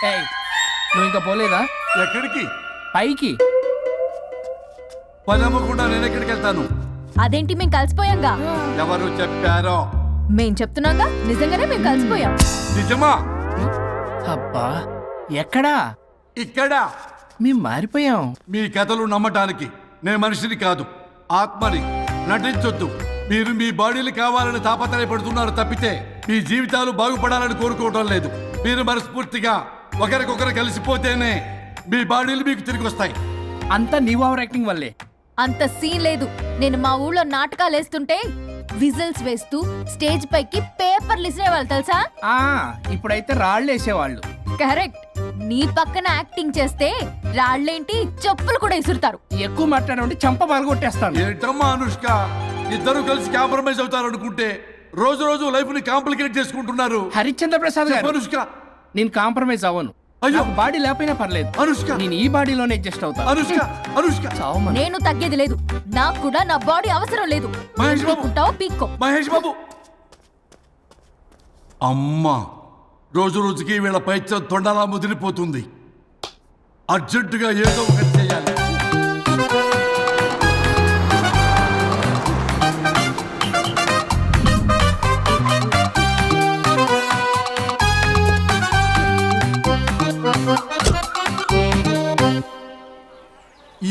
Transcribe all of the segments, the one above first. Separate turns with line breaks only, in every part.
ఏయ్, నువ్వు ఇంకా పోలేదా?
ఎక్కడికి?
పైకి.
పని అమ్మకుండా నేను ఎక్కడికి వెళ్తాను?
అదేంటి మేము కలిసిపోయాంగా?
ఎవరు చెప్పారో?
మేం చెప్తున్నాగా, నిజంగానే మేము కలిసిపోయాం.
నిజమా?
అబ్బా, ఎక్కడా?
ఇక్కడ.
మేము మారిపోయాం.
మీ కథలు నమ్మటానికి నేను మనిషిని కాదు, ఆత్మని. నటించొద్దు. మీరు మీ బాడీలు కావాలని తాపత్రయపడుతున్నారు తప్పితే మీ జీవితాలు బాగుపడాలని కోరుకోవడం లేదు. మీరు మనస్ఫూర్తిగా ఒకరికొకరు కలిసిపోతేనే మీ బాడీలు మీకు తిరిగి వస్తాయి.
అంతా నీ ఓవర్ యాక్టింగ్ వల్లే.
అంత సీన్ లేదు. నేను మా ఊళ్ళో నాటకాలు వేస్తుంటే విజిల్స్ వేస్తూ స్టేజ్ పైకి పేపర్లు ఇసిరేవాళ్ళు తెలుసా?
ఇప్పుడైతే రాళ్ళు వేసేవాళ్ళు.
కరెక్ట్. నీ పక్కన యాక్టింగ్ చేస్తే రాళ్ళేంటి, చెప్పులు కూడా ఇసురుతారు.
ఎక్కువ మాట్లాడమంటే చంప పగలగొట్టేస్తాను.
ఏంటమ్మా అనుష్క, ఇద్దరు కలిసి కాంప్రమైజ్ అవుతారు అనుకుంటే రోజు రోజు లైఫ్ ని కాంప్లికేట్ చేసుకుంటున్నారు.
హరిశ్చంద్ర ప్రసాద్ గారు,
అనుష్క,
నేను కాంప్రమైజ్ అవ్వను.
అయ్యో,
బాడీ లేకపోయినా పర్లేదు.
అనుష్క,
నేను ఈ బాడీలోనే అడ్జస్ట్ అవుతాను.
అనుష్క, అనుష్క,
నేను తగ్గేది లేదు. నాకు కూడా నా బాడీ అవసరం లేదు.
మహేష్ బాబు,
పీక్కో.
మహేష్ బాబు. అమ్మా, రోజు రోజుకి వీళ్ళ పైచ తొండలా ముదిరిపోతుంది. అర్జెంటుగా ఏదో ఒకటి చేయాలి.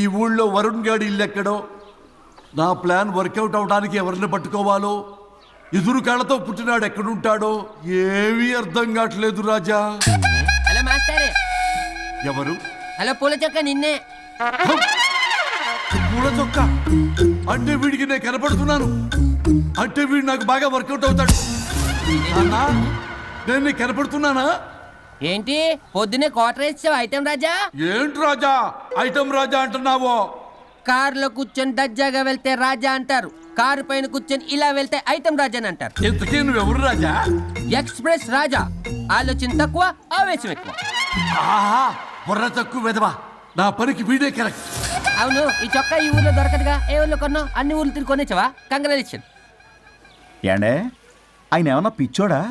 ఈ ఊళ్ళో వరుణ్ గాడి ఇల్లు ఎక్కడో, నా ప్లాన్ వర్కౌట్ అవడానికి ఎవరిని పట్టుకోవాలో, ఎదురు కాళ్ళతో పుట్టినాడు ఎక్కడుంటాడో ఏమీ అర్థం కావట్లేదు రాజా.
Hello master.
ఎవరు?
హలో పూల చొక్క నిన్నే.
పూల చొక్క అంటే వీడికి నేను కనపడుతున్నాను. అంటే వీడు నాకు బాగా వర్కౌట్ అవుతాడు. అన్నా, నేను నీకు కనపడుతున్నానా?
ఏంటి పొద్దునే క్వార్టర్ ఇచ్చావు ఐటెం రాజా?
ఏంటి రాజా ఐటమ్ రాజా అంటున్నావో?
కారులో కూర్చొని దజ్జాగా వెళ్తే రాజా అంటారు, కారు పైన కూర్చొని ఇలా వెళ్తే ఐటెం రాజా అని అంటారు.
ఇంతకీ నువ్వెవరు రాజా?
ఎక్స్ప్రెస్ రాజా. ఆలోచన తక్కువ, ఆవేశం ఎక్కువ.
ఆహా, బుర్ర తక్కువ వెదవా. నా పనికి వీడే కరెక్ట్.
అవును, ఈ చొక్కా ఈ ఊర్లో దొరకదుగా. ఏ ఊర్లో కొన్నావు? అన్ని ఊర్లు తిరిగి కొనేచ్చావా? కంగ్రాచులేషన్.
ఏండే, ఆయన ఏమన్నా పిచ్చోడా?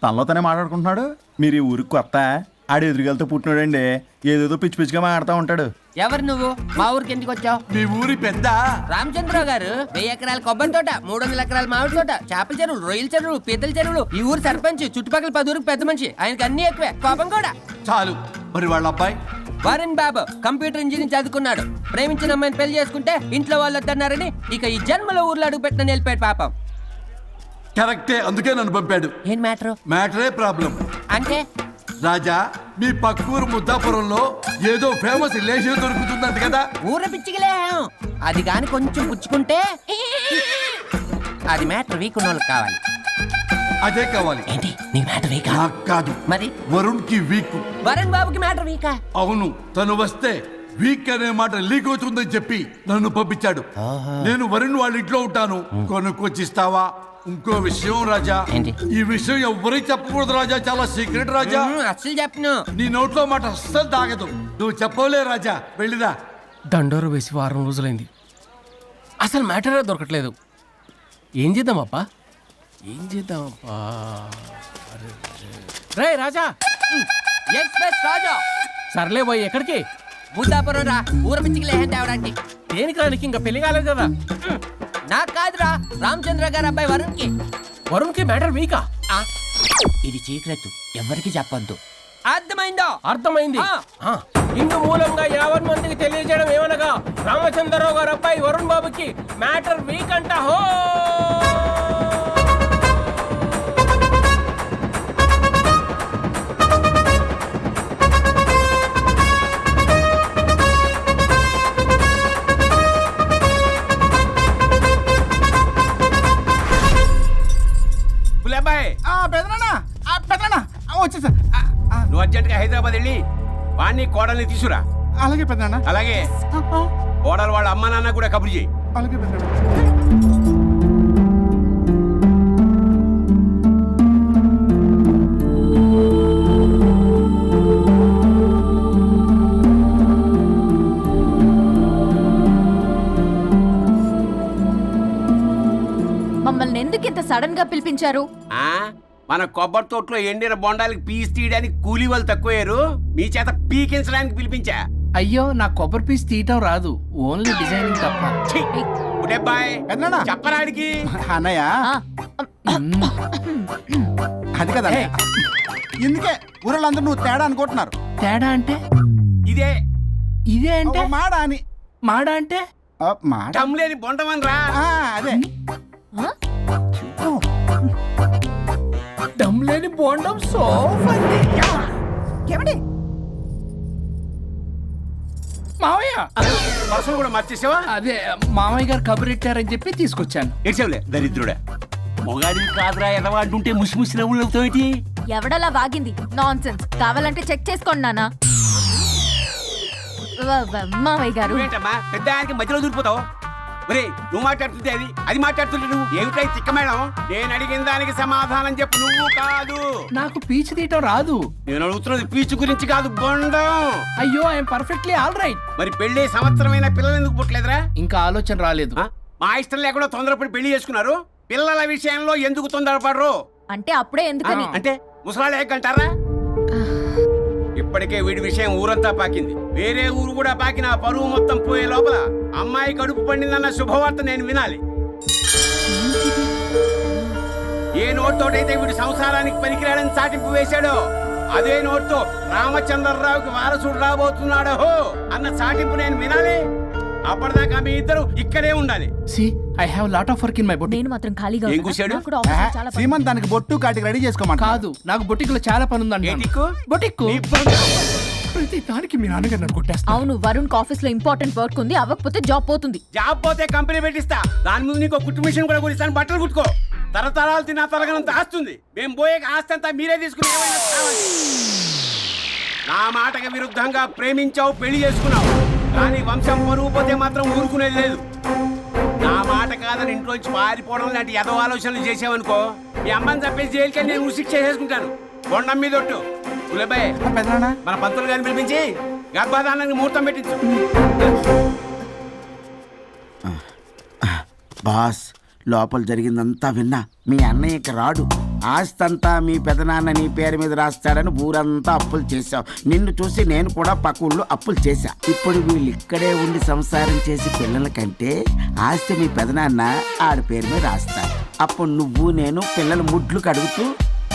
తనలో తనే మాట్లాడుకుంటున్నాడు. మీరు ఈ ఊరికి కొత్త? ఆడు ఎదురుగలతో పుట్టినాడండి, ఏదేదో పిచ్చి పిచ్చిగా మాట్లాడుతూ ఉంటాడు.
ఎవరు నువ్వు? మా ఊరికి ఎందుకు వచ్చావు?
మీ ఊరి పెద్ద
రామచంద్రరావు గారు 1000 ఎకరాల కొబ్బరి తోట, 300 ఎకరాల మామిడి తోట, చేపల చెరువులు, రొయ్యల చెరువులు, పీతల చెరువులు, ఈ ఊరు సర్పంచ్, చుట్టుపక్కల 10 ఊరికి పెద్ద మనిషి. ఆయనకి అన్ని ఎక్కువే, కోపం కూడా.
చాలు. మరి వాళ్ళ అబ్బాయి
వరుణ్ బాబు కంప్యూటర్ ఇంజనీరింగ్ చదువుకున్నాడు. ప్రేమించిన అమ్మాయిని పెళ్లి చేసుకుంటే ఇంట్లో వాళ్ళు వద్దన్నారని ఇక ఈ జన్మలో ఊర్లో అడుగు పెట్టిన నిలిపాడు పాపం.
కరెక్టే, అందుకే నన్ను పంపాడు.
ఏం మ్యాటర్?
మ్యాటరే ప్రాబ్లం.
అంటే
రాజా, మీ పక్కూరు ముద్దాపురంలో ఏదో ఫేమస్ లేచి దొరుకుతుందంట కదా?
ఊర పిచ్చికిలే. అది కాని కొంచెం పుచ్చుకుంటే అది మ్యాటర్ వీక్ ఉన్న వాళ్ళకి కావాలి.
అదే కావాలి.
ఏంటి నీ మ్యాటర్ వీకా?
నాకు కాదు,
మరి
వరుణ్ కి వీక్.
వరుణ్ బాబుకి మ్యాటర్ వీకా?
అవును, తను వస్తే వీక్ అనే మాట లీక్ అవుతుందని చెప్పి నన్ను పంపించాడు. నేను వరుణ్ వాళ్ళ ఇంట్లో ఉంటాను, కొనుక్కొచ్చిస్తావా? ఇంకో విషయం రాజా,
ఏంటి?
ఈ విషయం ఎవరికి చెప్పకూడదు రాజా, చాలా సీక్రెట్ రాజా.
అస్సలు చెప్పను.
నీ నోట్లో మాట అస్సలు తాగదు. నువ్వు చెప్పవలే రాజా, వెళ్ళిరా.
దండోరు వేసి వారం రోజులైంది, అసలు మ్యాటరే దొరకట్లేదు. ఏం చేద్దామప్పా? ఏం చేద్దామప్పా? రే రాజా.
ఎక్స్ప్రెస్ రాజా.
సర్లే పోయి ఎక్కడికి?
బుద్ధాపురం రా, ఊర పిచ్చికిలే తేవడానికి.
దేనికి రానికి? ఇంకా పెళ్లి కాలేదు కదా.
నాకు కాదురా, రామచంద్ర గారు అబ్బాయి వరుణ్ కి.
వరుణ్ కి మ్యాటర్ వీకా?
ఇది సీక్రెట్, ఎవరికి చెప్పొద్దు. అర్థమైందో?
అర్థమైంది. ఇందు మూలంగా 50 మందికి తెలియజేయడం ఏమనగా, రామచంద్రరావు గారు అబ్బాయి వరుణ్ బాబుకి మ్యాటర్ వీక్ అంట. హో
వచ్చేసా.
నువ్వు అర్జెంట్గా హైదరాబాద్ వెళ్ళి వాణ్ణి కోడల్ని తీసురా.
అలాగే పెద్దనా.
అలాగే కోడలు వాళ్ళ అమ్మ నాన్న కూడా కబురు చేయి.
అలాగే పెద్దనా.
మమ్మల్ని ఎందుకు ఇంత సడన్ గా పిలిపించారు?
మన కొబ్బరి తోటలో ఎండిన బొండాలకి పీస్ తీయడానికి కూలీ వాళ్ళు తక్కువయ్యారు, మీ చేత పీకించడానికి పిలిపించా.
అయ్యో నా కొబ్బరి పీస్ తీయటం రాదు, ఓన్లీ డిజైనింగ్ తప్ప.
ఛీ! బుడ్డబ్బాయ్,
పెద్దనాన్న.
చెప్పరాడికి.
అన్నయ్య అది కదా ఇందుకే ఊరలందరూ నువ్వు తేడా అనుకుంటున్నారు.
తేడా అంటే
ఇదే
ఇదే అంటే
మాడ అని
మాడ అంటే
మాట
టమ్లేని బొండమని రా.
అదే
దమ్ లేని బోండం సోఫండి.
ఏమండి
మావయ్య
పర్సలు కూడా మార్చేసావా?
అదే మామయ్య గారు కబురెట్టారని చెప్పి తీసుకొచ్చాను.
ఏడ్చావులే దరిద్రుడా. మొగాడివి కాదురా ఎదవా అంటుంటే ముసిముసి నవ్వులతో
ఎవడలా వాగింది? నాన్సెన్స్. కావాలంటే చెక్ చేసుకోండి నాన్న. మామయ్య గారు
నువ్వేంటమ్మా పెద్ద ఆయనకి మధ్యలో దూరిపోతావు? ఒరే, నువ్వు మాట్లాడుతుంటే అది మాట్లాడుతుంటే నువ్వు ఏమిటై తిక్క మేడం? నేను అడిగిన దానికి సమాధానం చెప్పు, నువ్వు కాదు.
నాకు పీచు తీయటం రాదు.
నేను అడుగుతున్నది పీచు గురించి కాదు, బొండం.
అయ్యో ఐఎమ్ పర్ఫెక్ట్లీ ఆల్ రైట్.
మరి పెళ్లి సంవత్సరమైన పిల్లలు ఎందుకు పుట్టలేదురా?
ఇంకా ఆలోచన రాలేదు.
ఆ? మా ఇష్టం లేకుండా తొందరపడి పెళ్లి చేసుకున్నారు. పిల్లల విషయంలో ఎందుకు తొందరపడరు?
అంటే అప్పుడే ఎందుకని?
అంటే ముసలాళ్ళు ఏకంటారా? ఇప్పటికే వీడి విషయం ఊరంతా పాకింది. వేరే ఊరు కూడా పాకిన ఆ పరువు మొత్తం పోయే లోపల అమ్మాయి కడుపు పండిందన్న శుభవార్త నేను వినాలి. ఏ నోట్తోటైతే వీడు సంసారానికి పనికిరాడని చాటింపు వేశాడో అదే నోట్తో రామచంద్రరావుకి వారసుడు రాబోతున్నాడో అన్న చాటింపు నేను వినాలి. అప్పటిదాకా మీ ఇద్దరు ఇక్కడే ఉండాలి.
See I have lot of work in my boutique.
నేను మాత్రం ఖాళీగా
ఏం
ఉన్నా.
కూశాడు?
నాకు కూడా ఆఫీస్లో చాలా పని.
సీమన్ దానికి బొట్టు కాటికి రెడీ చేసుకోమంట.
కాదు, నాకు బొటిక్ లో చాలా పని ఉందండి.
ఏటిక్కు?
బొటిక్
నీ బొండం.
ప్రతి దానికి మీ నాన్నగారు నన్ను కొట్టేస్తా.
అవును, వరుణ్ ఆఫీస్ లో ఇంపార్టెంట్ వర్క్ ఉంది, అవ్వకపోతే జాబ్ పోతుంది.
జాబ్ పోతే కంపెనీ పెట్టిస్తా. దాని ముందు నీకు కుట్టు మిషన్ కూడా కురిస్తాను, బట్టలు కుట్టుకో. తరతరాలు తిన్నా తరగనంత ఆస్తుంది. మేము పోయే ఆస్తి అంతా మీరే తీసుకుని ఏమైనా కావాలి. నా మాటకి విరుద్ధంగా ప్రేమించావు, పెళ్లి చేసుకున్నావు, కానీ వంశం పరువు పోతే మాత్రం ఊరుకునేది లేదు. నా మాట కాదని ఇంట్లోంచి పారిపోవడం లాంటి ఎదవ ఆలోచనలు చేసావనుకో, మీ అమ్మని చంపేసి జైలుకి నేను శిక్ష చేసుకుంటాను. బొండం మీద ఒట్టు. ఉలబాయ్,
పెద్దనాన్న
మన పంతులు గారిని పిలిపించి గర్భధానానికి ముహూర్తం పెట్టించు.
బాస్, లోపల జరిగిందంతా విన్నా. మీ అన్నయ్యకి రాడు, ఆస్తంతా మీ పెదనాన్న నీ పేరు మీద రాస్తాడని ఊరంతా అప్పులు చేశావు. నిన్ను చూసి నేను కూడా పక్క ఊళ్ళో అప్పులు చేశా. ఇప్పుడు వీళ్ళు ఇక్కడే ఉండి సంసారం చేసి పిల్లల కంటే ఆస్తి మీ పెదనాన్న ఆడి పేరు మీద రాస్తాడు. అప్పుడు నువ్వు నేను పిల్లల ముడ్లు కడుగుతూ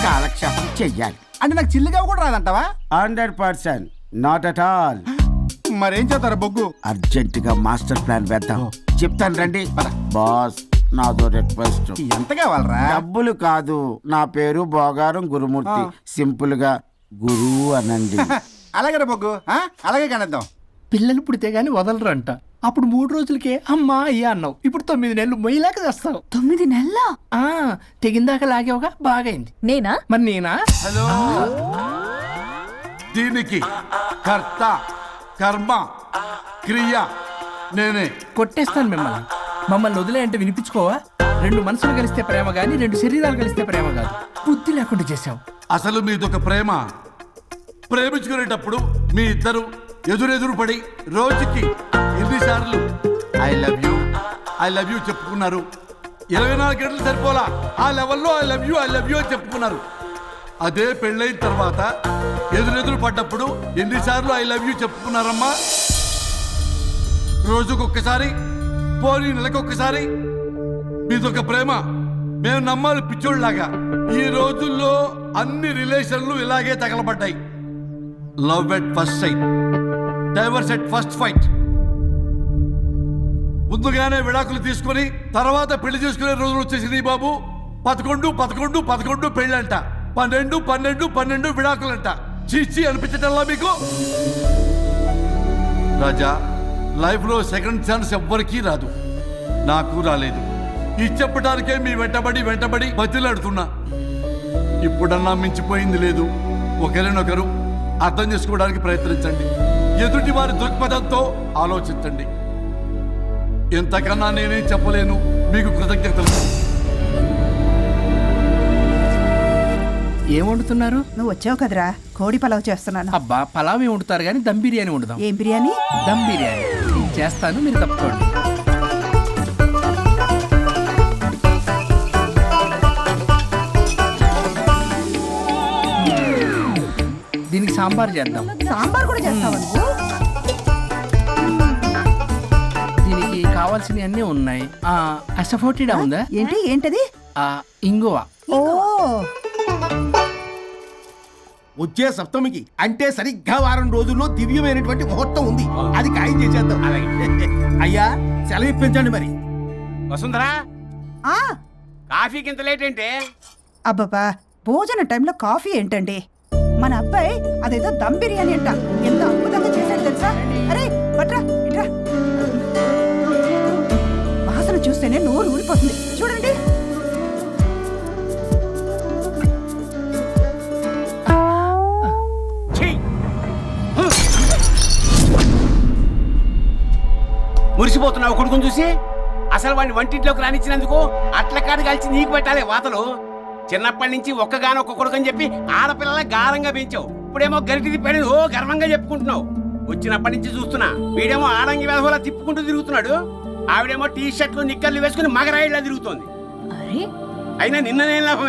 కాలక్షేపం చెయ్యాలి.
అంటే నాకు చిల్లిగా కూడా రాదంటావా?
100%, నాట్ అట్ ఆల్.
మరేం చేస్తారా బొగ్గు?
అర్జెంటుగా మాస్టర్ ప్లాన్ వేద్దాం. చెప్తాను రండి. బాస్, నాదో రిక్వెస్ట్.
ఎంత కావాలరా?
డబ్బులు కాదు, నా పేరు బోగారం గురుమూర్తి. సింపుల్ గా గురువు అనండి.
అలాగే రా బొగ్గు, అలాగే కనేద్దాం.
పిల్లలు పుడితే గానీ వదలరంట. అప్పుడు 3 రోజులకే అమ్మా అయ్యా అన్నావు. ఇప్పుడు 9 నెలలు మొయ్యలాగా చేస్తావు.
9 నెలల
తెగిందాక లాగేవగా బాగైంది.
నేనా?
మరి నేనా?
హలో, దీనికి కర్త కర్మ క్రియ నేనే.
కొట్టేస్తాను మిమ్మల్ని. మమ్మల్ని వదిలే అంటే వినిపించుకోవా? 2 మనసులు కలిస్తే ప్రేమ గాని 2 శరీరాలు కలిస్తే ప్రేమ కాదు. బుద్ధి లేకుండా చేసావు.
అసలు మీదొక ప్రేమ. ప్రేమించుకునేటప్పుడు మీ ఇద్దరు ఎదురెదురు పడి రోజుకి ఎన్నిసార్లు ఐ లవ్ యూ చెప్పుకున్నారు? 24 గంటలు సరిపోలా ఆ లెవెల్లో ఐ లవ్ యూ అని చెప్పుకున్నారు. అదే పెళ్ళైన తర్వాత ఎదురెదురు పడ్డప్పుడు ఎన్నిసార్లు ఐ లవ్ యూ చెప్పుకున్నారమ్మా? రోజుకొక్కసారి, పోనీ నెలకొక్కసారి. మీదొక ప్రేమ. మేము నమ్మాలి పిచ్చోళ్ళలాగా. ఈ రోజుల్లో అన్ని రిలేషన్లు ఇలాగే తగలబడ్డాయి. Love at first sight, divorce at first fight. ముందుగానే విడాకులు తీసుకొని తర్వాత పెళ్లి చేసుకునే రోజులు వచ్చేసింది బాబు. 11 పెళ్ళంట, 12 విడాకులంట. చీచి అనిపించటల్లా మీకు? రాజా, లైఫ్లో సెకండ్ ఛాన్స్ ఎవ్వరికీ రాదు, నాకు రాలేదు. ఈ చెప్పడానికే మీ వెంటబడి బతిలాడుతున్నా. ఇప్పుడన్నా మించిపోయింది లేదు. ఒకరినొకరు అర్థం చేసుకోవడానికి ప్రయత్నించండి. ఎదుటి వారి దృక్పథంతో ఆలోచించండి. ఎంతకన్నా నేనేం చెప్పలేను. మీకు కృతజ్ఞతలు.
ఏం వండుతున్నారు?
నువ్వు వచ్చావు కదరా, కోడి పలావ్ చేస్తున్నాను.
అబ్బా, పలావ్ ఏం వండుతారు కానీ దమ్ బిర్యానీ వండుదాం.
ఏం బిర్యానీ?
దమ్ బిర్యానీ నేను చేస్తాను, మీరు తప్పుకోండి.
సాంబార్ చేద్దాం.
సాంబార్ కూడా చేస్తావా నువ్వు?
దీనికి కావాల్సినవి అన్నీ ఉన్నాయి. అసఫోటిడా ఉందా?
ఏంటి ఏంటది?
ఇంగువ.
ఓ
వచ్చే సప్తమికి అంటే సరిగ్గా వారం రోజుల్లో దివ్యమైనటువంటి ముహూర్తం ఉంది. అది ఖాయం చేసేద్దాం. అయ్యా సెలవు ఇప్పించండి మరి.
వసుంధరా,
ఆ
కాఫీకి ఇంత లేట్ ఏంటి?
అబ్బబ్బా, భోజన టైంలో కాఫీ ఏంటండి? మన అబ్బాయి అదేదో దమ్ బిర్యానీ అంట, ఎంత అద్భుతంగా చేశాడు తెలుసా? అరే పట్రా ఇట్రా. వాసన చూస్తేనే నోరు ఊరిపోతుంది. చూడండి.
మురిసిపోతున్నావు కొడుకుని చూసి. అసలు వాడిని వంటింట్లోకి రానిచ్చినందుకు అట్ల కాడు కలిసి నీకు పెట్టాలి వాతలు. చిన్నప్పటి నుంచి ఒక్కగానొక్క కొడుకు అని చెప్పి ఆడపిల్లల గారంగా పెంచావు. ఇప్పుడేమో గరిటి తిప్పాడు ఓ గర్వంగా చెప్పుకుంటున్నావు. వచ్చినప్పటి నుంచి చూస్తున్నా వీడేమో ఆడంగి వేధవలా తిప్పుకుంటూ తిరుగుతున్నాడు. ఆవిడేమో టీ షర్ట్లు నిక్కర్లు వేసుకుని మగరాయిలా తిరుగుతోంది. అయినా నిన్న నేను లాభం,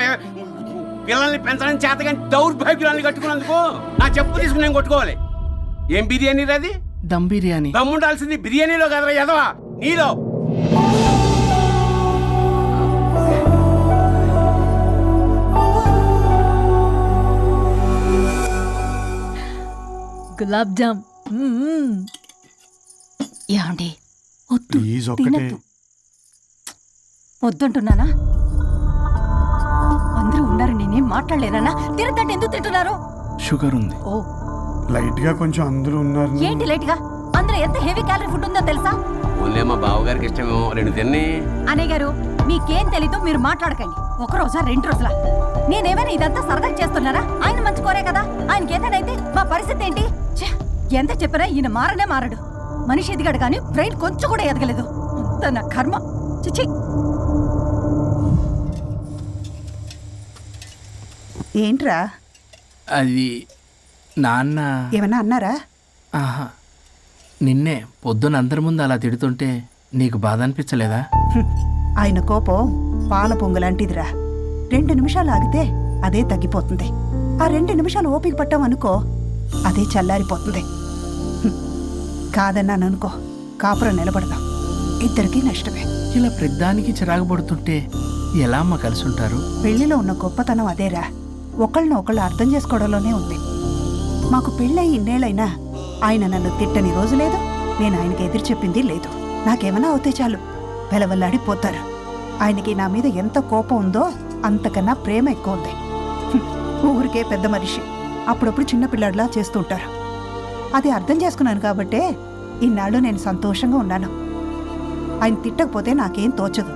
పిల్లల్ని పెంచడం చేతగాని దౌర్భాగ్యురాన్ని కట్టుకున్నందుకు నా చెప్పు తీసుకుని నేను కొట్టుకోవాలి. ఏం బిర్యానీ రాది?
దమ్ బిర్యానీ.
దమ్ముండాల్సింది బిర్యానీలో కదరా ఎదవా, నీలో.
గులాబ్ జామ్. ఏమండి
వద్దంటున్నానా? అందరూ ఉన్నారు, నేనేం మాట్లాడలేనా? తిరగండి, ఎందుకు తింటున్నారు?
షుగర్ ఉంది.
ఓ
లైట్ గా కొంచెం అందరూ ఉన్నారు.
ఏంటి లైట్ గా? అందులో ఎంత హెవీ క్యాలరీ ఫుడ్ ఉందో తెలుసా?
ఓన్లే మా బావగారికి ఇష్టమేమో, రెండు తిన్ని.
అన్నయ్య గారు, మీకేం తెలీదు, మీరు మాట్లాడకండి. ఒక రోజా 2 రోజులా? నేనేమైనా ఇదంతా సరదా చేస్తున్నారా? ఆయన మంచి కోరే కదా. ఆయనకి ఏదైతే మా పరిస్థితి ఏంటి? ఛే, ఎంత చెప్పినా ఈయన మారనే మారడు. మనిషి ఎదిగాడు కానీ బ్రెయిన్ కొంచెం కూడా ఎదగలేదు. అంత నా కర్మ. చిచి. ఏంట్రా?
అది నాన్న.
ఏమన్నా అన్నారా?
ఆహా, నిన్నే పొద్దున అందరి ముందు అలా తిడుతుంటే నీకు బాధ అనిపించలేదా?
ఆయన కోపం పాల పొంగులాంటిదిరా. 2 నిమిషాలు ఆగితే అదే తగ్గిపోతుంది. ఆ 2 నిమిషాలు ఓపిక పట్టాం అనుకో, అదే చల్లారిపోతుంది. కాదన్నాననుకో, కాపురం నిలబడదాం. ఇద్దరికీ నష్టమే.
ఇలా ప్రతిదానికి చిరాకు పడుతుంటే ఎలా అమ్మ కలిసి ఉంటారు?
పెళ్లిలో ఉన్న గొప్పతనం అదేరా, ఒకళ్ళని అర్థం చేసుకోవడంలోనే ఉంది. మాకు పెళ్ళయి ఇన్నేళ్ళైనా ఆయన నన్ను తిట్టని రోజు లేదు, నేను ఆయనకి ఎదురు చెప్పింది లేదు. నాకేమైనా అవుతే చాలు వెలవల్లాడిపోతారు. ఆయనకి నా మీద ఎంత కోపం ఉందో అంతకన్నా ప్రేమ ఎక్కువ ఉంది. ఊరికే పెద్ద మనిషి, అప్పుడప్పుడు చిన్నపిల్లాడిలా చేస్తుంటారు. అది అర్థం చేసుకున్నాను కాబట్టే ఇన్నాళ్ళు నేను సంతోషంగా ఉన్నాను. ఆయన తిట్టకపోతే నాకేం తోచదు,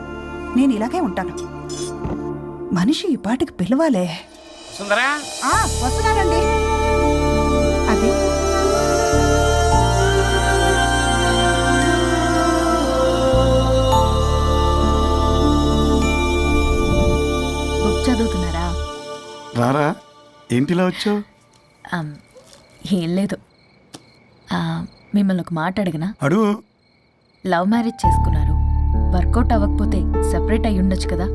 నేను ఇలాగే ఉంటాను. మనిషి ఈ పాటికి పిలవాలే.
సుందరా,
వస్తున్నానండి. అది
బుక్ చదువుతున్నారా?
రారా, ఏంటిలా వచ్చావు?
ఏం లేదు, మిమ్మల్ని ఒక మాట అడిగినా?
అడుగు.
లవ్ మ్యారేజ్ చేసుకున్నారు, వర్కౌట్ అవ్వకపోతే సెపరేట్ అయ్యి ఉండొచ్చు కదా.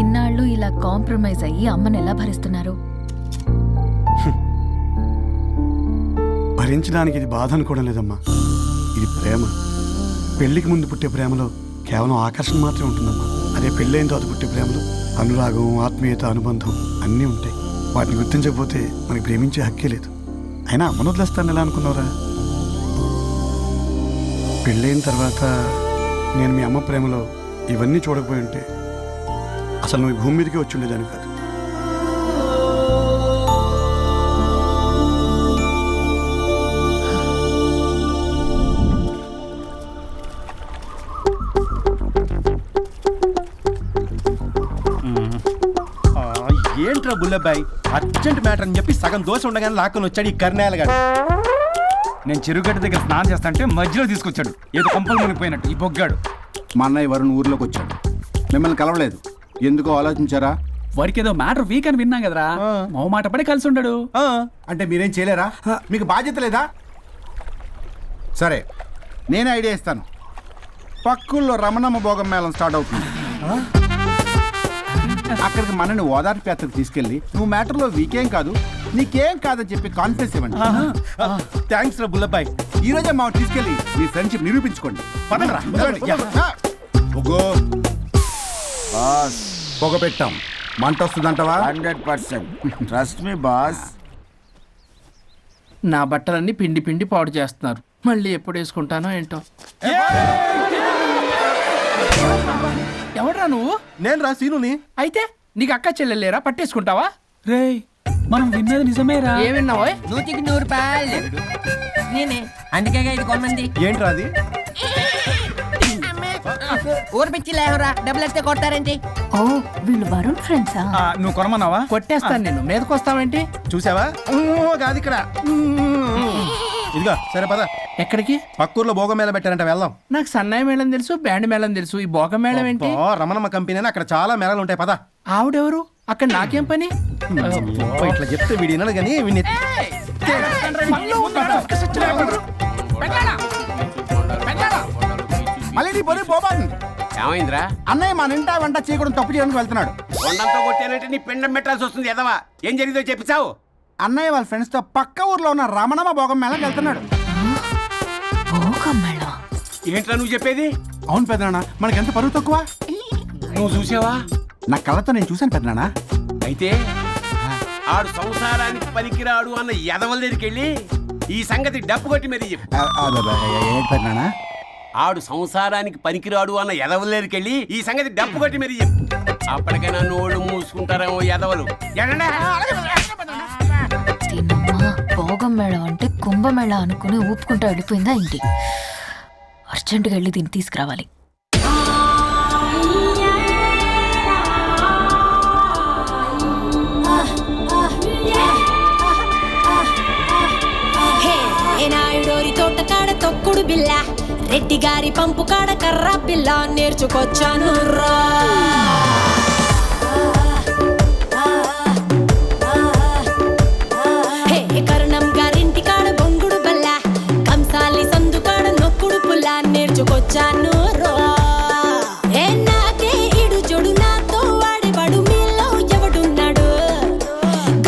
ఇన్నాళ్ళు ఇలా కాంప్రమైజ్ అయ్యి అమ్మని ఎలా భరిస్తున్నారు?
భరించడానికి ఇది బాధ అనుకోవడం లేదమ్మా, ఇది ప్రేమ. పెళ్లికి ముందు పుట్టే ప్రేమలో కేవలం ఆకర్షణ మాత్రమే ఉంటుందమ్మా. అదే పెళ్ళైన తర్వాత పుట్టే ప్రేమలో అనురాగం, ఆత్మీయత, అనుబంధం అన్నీ ఉంటాయి. వాటిని గుర్తించకపోతే మనకి ప్రేమించే హక్కే లేదు. అయినా అమ్మను వదిలేస్తాను ఎలా అనుకున్నావురా? పెళ్ళైన తర్వాత నేను మీ అమ్మ ప్రేమలో ఇవన్నీ చూడకపోయి ఉంటే అసలు నువ్వు ఈ భూమి మీదకే వచ్చి ఉండేదాన్ని కాదు.
ఏంట్రా బుల్లబ్బాయి, అర్జెంట్ మ్యాటర్ అని చెప్పి సగం దోశ ఉండగానే లాక్కొని వచ్చాడు ఈ కర్ణాలగాడు.
నేను చెరుగడ్డ దగ్గర స్నానం చేస్తాంటే మధ్యలో తీసుకొచ్చాడు, ఏదో కంపలు మునిగిపోయినట్టు ఈ బొగ్గాడు.
మా అన్నయ్య వరుణ్ ఊర్లోకి వచ్చాడు, మిమ్మల్ని కలవలేదు. ఎందుకో ఆలోచించారా?
వాడికి ఏదో మ్యాటర్ వీక్ అని విన్నాం కదరా, మో మాట పడి కలిసి ఉండడు.
అంటే మీరేం చేయలేరా? మీకు బాధ్యత లేదా? సరే, నేను ఐడియా ఇస్తాను. పక్కుల్లో రమణమ్మ భోగం మేళం స్టార్ట్ అవుతుంది.
అక్కడికి మనని ఓదార్పు యాత్రకు తీసుకెళ్ళి నువ్వు మ్యాటర్లో వీకేం కాదు నీకేం కాదని చెప్పి కాన్ఫిడెన్స్ ఇవ్వండి. థ్యాంక్స్ రా బుల్లబ్బాయ్. ఈ రోజే మా తీసుకెళ్ళి మీ ఫ్రెండ్షిప్ నిరూపించుకోండి. పదండ్రా. బాస్ పొగ పెట్టాం, మంట వస్తుందంటవా? 100%. Trust me boss.
నా బట్టలన్నీ పిండి పిండి పాడు చేస్తున్నారు. మళ్ళీ ఎప్పుడు వేసుకుంటానో ఏంటో. ఎవడ్రా నువ్వు?
నేను రా సీనుని.
అయితే నీకు అక్క చెల్లెలేరా? పట్టేసుకుంటావా?
రేయ్ మనం విన్నది నిజమేరా?
ఏమిన్నావో?
100కి 100 రూపాయలు నేనే, అందుకే ఇది కొమ్మంది.
ఏంట్రా అది?
ఊరు పిచ్చి లేవరా, డబ్బులు ఎత్తే కొడతారేంటి?
ఓ వీళ్ళు వరుణ్ ఫ్రెండ్సా?
నువ్వు కొనమన్నావా?
కొట్టేస్తాను నేను. మీదకొస్తావేంటి?
చూసావా? కాదు ఇక్కడ. ఇదిగో సరే పద.
ఎక్కడికి?
పక్కూర్లో భోగం మేళ పెట్టారంట, వెళ్దాం.
నాకు సన్నాయి మేళం తెలుసు, బ్యాండ్ మేళం తెలుసు. ఈ బోగం మేళం ఏంటి?
రమణమ్మ కంపెనీ అని అక్కడ చాలా మేళలు ఉంటాయి, పద.
ఆవిడెవరు? అక్కడ నాకేం పని?
ఇట్లా చెప్తే వీడి వినడు కానీ వీడిని మళ్ళీ నీ బొరి పోబాను.
ఏమైందిరా?
అన్నయ్య మన ఇంటా వెంట చీకడం తప్పు చేయడానికి వెళ్తున్నాడు.
కొండంతో కొట్టానంటే నీ పిండం పెట్టాల్సి వస్తుంది ఎదవా. ఏం జరిగిందో చెప్పిచావు?
అన్నయ్య వాళ్ళ ఫ్రెండ్స్ తో పక్క ఊర్లో ఉన్న రమణమ్మ భోగం మేళకి వెళ్తున్నాడు.
భోగం మేళ?
ఏంట్రా నువ్వు చెప్పేది?
అవును పెద్దనాన్న, మనకి ఎంత పరువు తక్కువ.
నువ్వు చూసావా?
నా కళ్ళతో నేను చూశాను పెద్దనాన్న.
అయితే ఆడు సంసారానికి పనికిరాడు అన్న ఎదవల దగ్గరికి వెళ్ళి ఈ సంగతి డప్పు కొట్టి మరీ చెప్పు.
ఏంటి పెద్దనాన్న?
ఆడు సంసారానికి పనికిరాడు అన్న ఎదవల దగ్గరికి వెళ్ళి ఈ సంగతి డప్పు కొట్టి మరీ చెప్పు. అప్పటికైనా నోళ్ళు మూసుకుంటారేమో ఎదవలు.
దీనమ్మా, భోగం మేళ అంటే కుంభమేళ అనుకుని ఊపుకుంటూ వెళ్ళిపోయిందా ఏంటి? అర్జెంటుగా వెళ్ళి దీన్ని తీసుకురావాలి.
నాయుడోరి తోట కాడ తొక్కుడు బిల్ల, రెడ్డి గారి పంపు కాడ కర్ర పిల్ల నేర్చుకొచ్చాను రా. కరుణం గారింటి కాడ బొంగుడు బల్ల, కంసాలి సందు కాడ నొక్కుడు పుల్ల నేర్చుకొచ్చాను రా. నాకే ఇడు జోడు నాతో వాడేవాడు మీలో ఎవడున్నాడు?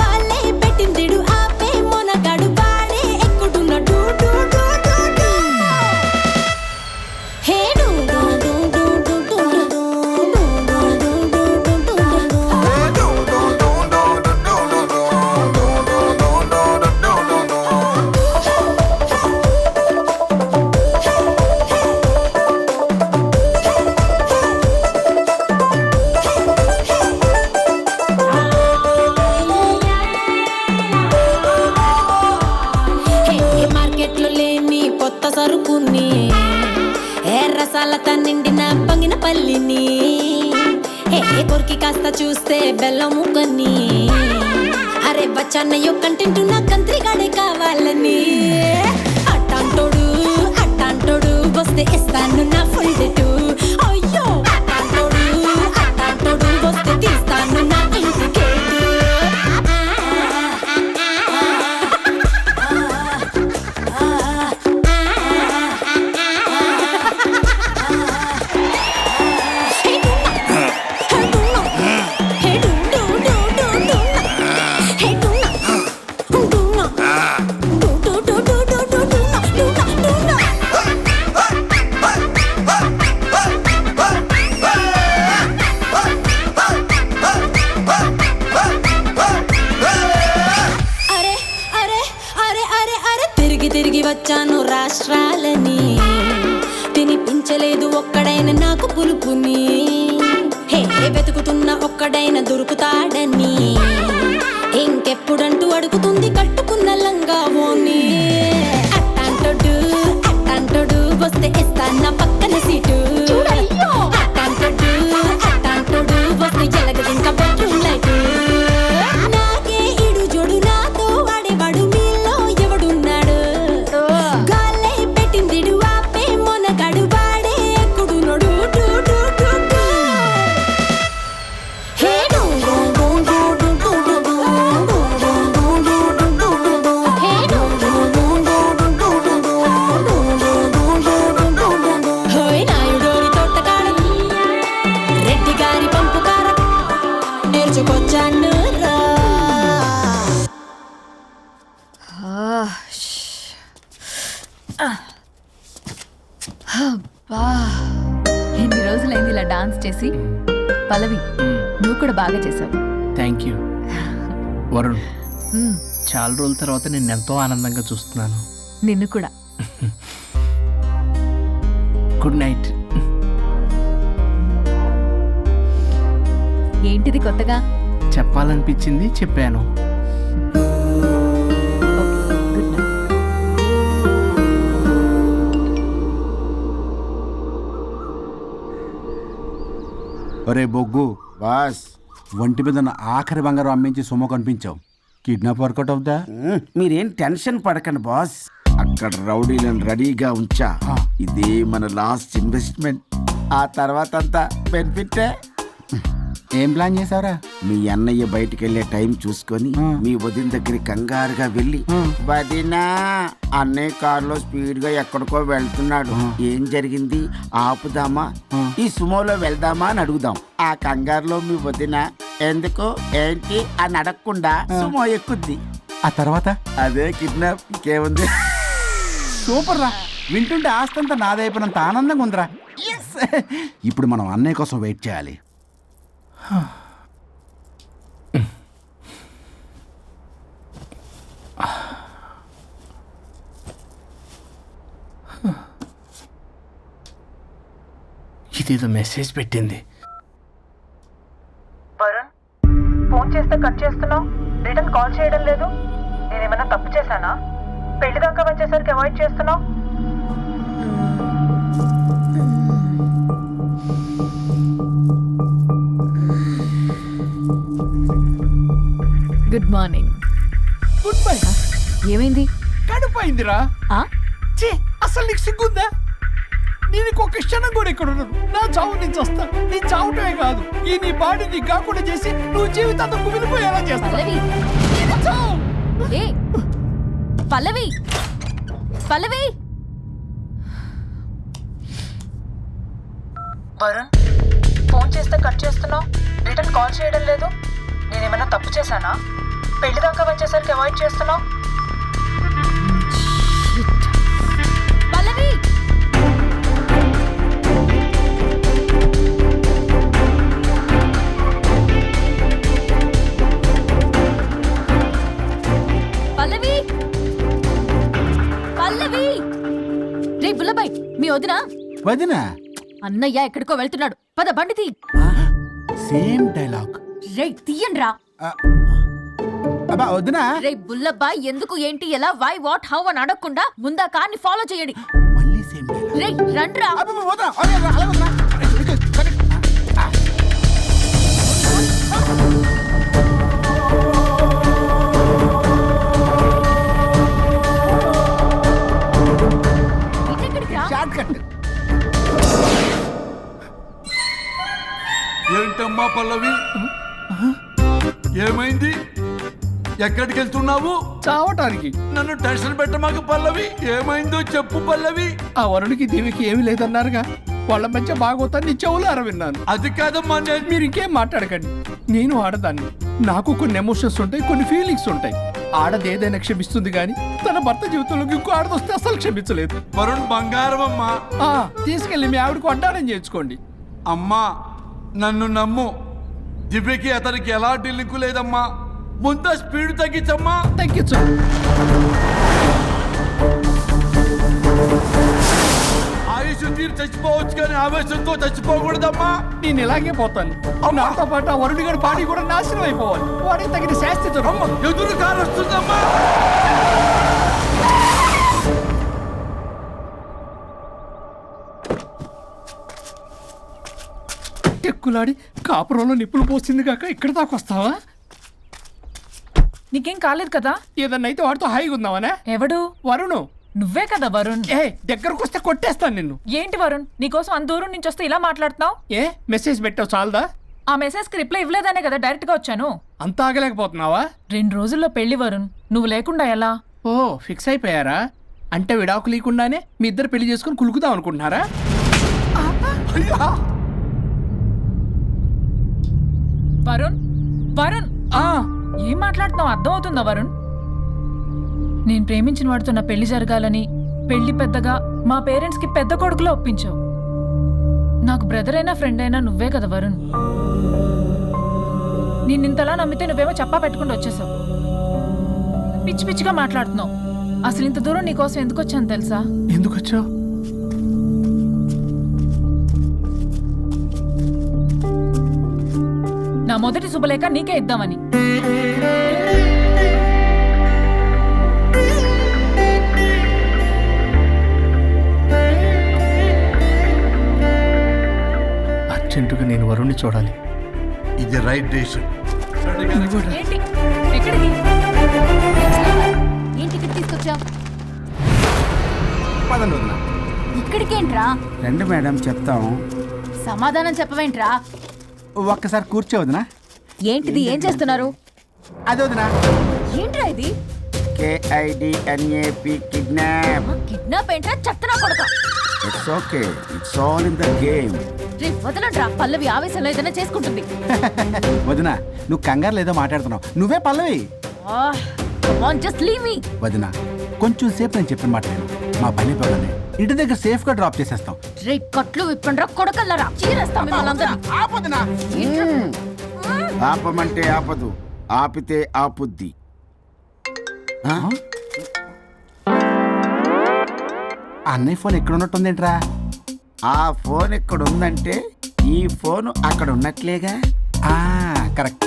గాలే పెట్టిందిడు ఆపే మొనగాడు వాడే ఎక్కుడున్నాడు. మార్కెట్లో లేని కొత్త సరుకుని, రసాలతో నిండిన పంగిన పల్లిని, కొరికి కాస్త చూస్తే బెల్లం ముక్కని, అరే బచ్చన్నయ్యో కంటెంట్ నా కంత్రిగాడే కావాలని. అట్టాంటోడు వస్తే ఇస్తాను నా ఫుల్ డేటు. అయ్యో అట్టాంటోడు వస్తే తీస్తాను నా ఇంటికేటు. తిరిగి వచ్చాను రాష్ట్రాలని, తినిపించలేదు ఒక్కడైన నాకు పులుపుని. వెతుకుతున్న ఒక్కడైన దొరుకుతాడని, ఇంకెప్పుడంటూ అడుగుతుంది కట్టుకున్న లంగావోని. అట్టాంటోడు వస్తే ఇస్తాను నా పక్కన సీటు. అట్టాంటోడు వస్తే ఎలగదింక బెడ్రూమ్ లైట్. నాకే ఇడు జోడు నాతో వాడేవాడు మీలో ఎవడున్నాడు? గాలే పెట్టిందిడు ఆపే మొనగాడు వాడే ఎక్కుడున్నాడు. నాయుడు
డాన్స్ చేసి పల్లవి నువ్వు కూడా బాగా చేసావు.
Thank you Varun.
మ్మ్.
చాలా రోజుల తర్వాత నేను ఎంతో ఆనందంగా చూస్తున్నాను.
నిన్ను కూడా.
Good night.
ఏంటిది కొత్తగా?
చెప్పాలనిపించింది చెప్పాను.
Good night.
ఒరే బొగ్గు,
బాస్
ఒంటి మీద ఉన్న ఆఖరి బంగారం అమ్మించి సొమ్ము కనిపించావు. కిడ్నాప్ వర్కౌట్ అవుతా?
మీరేం టెన్షన్ పడకండి బాస్. అక్కడ రౌడీలను రెడీగా ఉంచా. ఇదే మన లాస్ట్ ఇన్వెస్ట్మెంట్. ఆ తర్వాత అంతా బెనిఫిటే.
ఏం ప్లాన్ చేసావురా?
మీ అన్నయ్య బయటికి వెళ్ళే టైం చూసుకొని మీ వదిన దగ్గర కంగారుగా వెళ్ళి, వదినా అన్నయ్య కారులో స్పీడ్ గా ఎక్కడికో వెళ్తున్నాడు, ఏం జరిగింది, ఆపుదామా, ఈ సుమోలో వెళ్దామా అని అడుగుదాం. ఆ కంగారులో మీ వదిన ఎందుకు ఏంటి అని అడగకుండా సుమో ఎక్కుద్ది.
ఆ తర్వాత
అదే కిడ్నాప్. ఇంకేముంది?
సూపర్ రా. వింటుంటే ఆస్తంతా నాదైపోయినంత ఆనందంగా ఉందిరా. ఇప్పుడు మనం అన్నయ్య కోసం వెయిట్ చేయాలి.
ఇదేదో మెసేజ్ పెట్టింది.
వరుణ్, ఫోన్ చేస్తే కట్ చేస్తున్నావు, రిటర్న్ కాల్ చేయడం లేదు. నేనేమైనా తప్పు చేశానా? పెళ్లి దాకా వచ్చేసరికి అవాయిడ్ చేస్తున్నావు.
Good morning.
Good bye.
ఏమైంది?
కడుపైందిరా.
ఆ?
ఛీ, అసలు నీకు సిగ్గుందా? నేను ఒక క్షణం కూడా ఇక్కడ ఉన్నాను. నా చావు నుంచి వస్తా. నీ చావటమే కాదు, ఈ నీ బాడీ నీకు కాకుండా చేసి నువ్వు జీవితాంతం కుమిలిపోయేలా చేస్తా.
పల్లవి.
చావు.
ఏ పల్లవి, పల్లవి.
వరుణ్, ఫోన్ చేస్తే కట్ చేస్తున్నావు, రిటర్న్ కాల్ చేయడం లేదు. నేనేమైనా తప్పు చేశానా? పెళ్లి దాకా వచ్చేసరికి అవాయిడ్ చేస్తున్నావు.
పల్లవి. పల్లవి, పల్లవి. రే బుల్లబాయ్, మీ వదినా?
వదినా?
అన్నయ్య ఎక్కడికో వెళ్తున్నాడు, పద బండి తీ.
Same dialogue.
రే తీయండ్రా.
అబ్బా వదినా.
రే బుల్లబాయ్, ఎందుకు ఏంటి ఎలా వై వాట్ హౌ అని అడగకుండా ముందా కార్ని ఫాలో చేయండి.
మళ్ళీ సేమ్ డైలాగ్.
రే రండ్రా.
వదినా, అలాగే వదినా.
ఇటెక్కడికి రా.
Short cut.
ఏంటమ్మా పల్లవి, ఏమైంది? ఎక్కడికి వెళ్తున్నావు?
చావటానికి.
నన్ను టెన్షన్ పెట్టమాకు పల్లవి. ఏమైందో చెప్పు పల్లవి.
ఆ వరుడికి దేవికి ఏమీ లేదన్నారుగా, వాళ్ళ మధ్య బాగోతాన్ని చెవులు అరవిన్నాను.
అది కాదమ్మా.
మీరు ఇంకేం మాట్లాడకండి. నేను ఆడదాన్ని, నాకు కొన్ని ఎమోషన్స్ ఉంటాయి, కొన్ని ఫీలింగ్స్ ఉంటాయి. ఆడది ఏదైనా క్షమిస్తుంది కానీ తన భర్త జీవితంలోకి ఇంకో ఆడదొస్తే అసలు క్షమించలేదు.
వరుణ్ బంగారం అమ్మా.
తీసుకెళ్ళి మీ ఆవిడకు అడ్డానం చేయించుకోండి.
అమ్మా నన్ను నమ్ము. దివ్యకి అతనికి ఎలాంటి లింకు లేదమ్మా. ముందు స్పీడ్ తగ్గించమ్మా.
తగ్గించు.
ఆయుష్ తీరు చచ్చిపోవచ్చు కానీ ఆవేశంతో చచ్చిపోకూడదమ్మా.
నేను ఇలాగే పోతాను. నాతో పాటు ఆ వరుడి గారి పాడి కూడా నాశనం అయిపోవాలి. వాడికి తగిన శాస్తి దొరకమ్మ.
ఎదురు కారు వస్తుందమ్మా.
ఎక్కులాడి కాపురంలో నిప్పులు పోసింది కాక ఇక్కడ దాకా వస్తావా?
నీకేం కాలేదు కదా?
ఏదన్నా అయితే వాడితో హాయిగా ఉందామనే.
ఎవడు?
వరుణు.
నువ్వే కదా వరుణ్.
దగ్గరకు వస్తే కొట్టేస్తాను నిన్ను.
ఏంటి వరుణ్, నీకోసం అంత దూరం నుంచి వస్తే ఇలా మాట్లాడుతున్నావు?
మెసేజ్ పెట్టావు చాలదా?
ఆ మెసేజ్ కి రిప్లై ఇవ్వలేదనే కదా డైరెక్ట్ గా వచ్చాను.
అంత ఆగలేకపోతున్నావా?
2 రోజుల్లో పెళ్లి వరుణ్, నువ్వు లేకుండా ఎలా?
ఓ ఫిక్స్ అయిపోయారా? అంటే విడాకు లేకుండానే మీ ఇద్దరు పెళ్లి చేసుకుని కులుకుదాం అనుకుంటున్నారా?
వరుణ్, వరుణ్ ఏం మాట్లాడుతున్నావు అర్థం అవుతుందా వరుణ్? నేను ప్రేమించిన వాడితో నా పెళ్లి జరగాలని పెళ్లి పెద్దగా మా పేరెంట్స్ కి పెద్ద కొడుకులో ఒప్పించావు.
నాకు బ్రదర్ అయినా ఫ్రెండ్ అయినా నువ్వే కదా వరుణ్. నిన్నింతలా నమ్మితే నువ్వేమో చెప్పా పెట్టుకుంటూ వచ్చేసావు. పిచ్చి పిచ్చిగా మాట్లాడుతున్నావు. అసలు ఇంత దూరం నీకోసం ఎందుకు వచ్చాను తెలుసా?
ఎందుకు వచ్చావు?
నా మొదటి శుభలేఖ నీకే ఇద్దామని.
అర్జెంటుగా నేను వరుణ్ణి చూడాలి.
ఇది రైట్ డెసిషన్.
ఏంటి? ఎక్కడికి?
ఏంటి ఇక్కడ తీసుకొచ్చావు?
పదండి వదిన.
ఇక్కడికేంట్రా?
రండి మేడం చెప్తాం.
సమాధానం చెప్పవేంట్రా?
ఒక్కసారి కూర్చోవద్దునా?
ఏంటిది? ఏం చేస్తున్నారు?
అది వదినా.
ఏంట్రా ఇది?
KIDNAP kidnap.
కిడ్నాప్ ఏంట్రా? చెత్తనా కొడక.
It's okay, it's all in the game.
రే వదలండ్రా, పల్లవి ఆవేశంలో ఏదైనా చేసుకుంటుంది.
వదినా నువ్వు కంగారు లేదో మాట్లాడుతున్నావు. నువ్వే పల్లవి.
Just leave me.
వదినా కొంచెం సేపు నేను చెప్పిన మాట విను. మా పని పిల్లల్ని ఇంటి దగ్గర సేఫ్ గా డ్రాప్ చేసేస్తాం.
రే కట్లు విప్పండ్రా కొడకల్లరా, చీరేస్తాం మిమ్మల్ని.
ఆపదునా? ఆపమంటే ఆపదు, ఆపితే ఆపుద్ది. అన్నయ్య ఫోన్ ఎక్కడ ఉన్నట్టుందేంట్రా? ఆ ఫోన్ ఎక్కడ ఉందంటే ఈ ఫోన్ అక్కడ ఉన్నట్లేగా. కరెక్ట్.